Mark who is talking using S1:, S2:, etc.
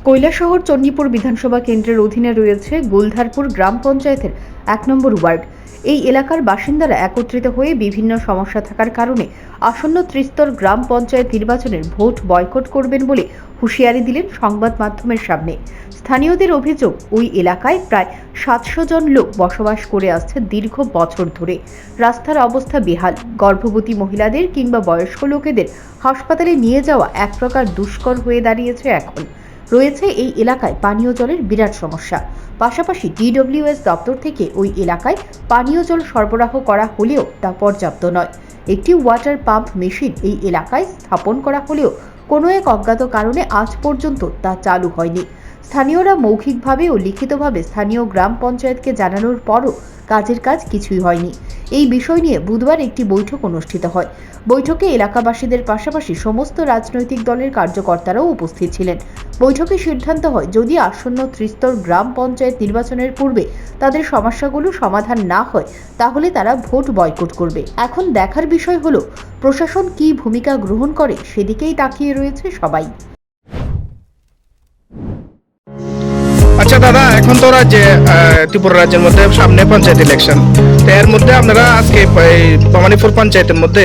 S1: কৈলাসহর চণ্ডীপুর বিধানসভা কেন্দ্রের অধীনে রয়েছে গোলধারপুর গ্রাম পঞ্চায়েতের ১ নম্বর ওয়ার্ড। এই এলাকার বাসিন্দারা একত্রিত হয়ে বিভিন্ন সমস্যা থাকার কারণে আসন্ন ত্রিস্তর গ্রাম পঞ্চায়েত নির্বাচনের ভোট বয়কট করবেন বলে হুঁশিয়ারি দিলেন সংবাদ মাধ্যমের সামনে। স্থানীয়দের অভিযোগ, ওই এলাকায় প্রায় ৭০০ জন লোক বসবাস করে আসছে দীর্ঘ বছর ধরে। রাস্তার অবস্থা বেহাল, গর্ভবতী মহিলাদের কিংবা বয়স্ক লোকেদের হাসপাতালে নিয়ে যাওয়া এক প্রকার দুষ্কর হয়ে দাঁড়িয়েছে এখন। রয়েছে এই এলাকায় পানীয় জলের বিরাট সমস্যা। পাশাপাশি DWS দপ্তর থেকে ওই এলাকায় পানীয় জল সরবরাহ করা হলেও তা পর্যাপ্ত নয়। একটি ওয়াটার পাম্প মেশিন এই এলাকায় স্থাপন করা হলেও কোনো এক অজ্ঞাত কারণে আজ পর্যন্ত তা চালু হয়নি। স্থানীয়রা মৌখিকভাবে ও লিখিতভাবে স্থানীয় গ্রাম পঞ্চায়েতকে জানানোর পরও কাজের কাজ কিছুই হয়নি। এই বিষয় নিয়ে বুধবার একটি বৈঠক অনুষ্ঠিত হয়। বৈঠকে এলাকাবাসীদের পাশাপাশি সমস্ত রাজনৈতিক দলের কার্যকর্তারাও উপস্থিত ছিলেন। বৈঠকে সিদ্ধান্ত হয়, যদি আসন্ন ত্রিস্তর গ্রাম পঞ্চায়েত নির্বাচনের পূর্বে তাদের সমস্যাগুলো সমাধান না হয় তাহলে তারা ভোট বয়কট করবে। এখন দেখার বিষয় হলো প্রশাসন কী ভূমিকা গ্রহণ করে, সেদিকেই তাকিয়ে রয়েছে সবাই।
S2: আচ্ছা দাদা, এখন তো রাজ্যে ত্রিপুরা রাজ্যের মধ্যে সামনে পঞ্চায়েত ইলেকশন, এর মধ্যে আপনারা আজকে ভবানীপুর পঞ্চায়েতের মধ্যে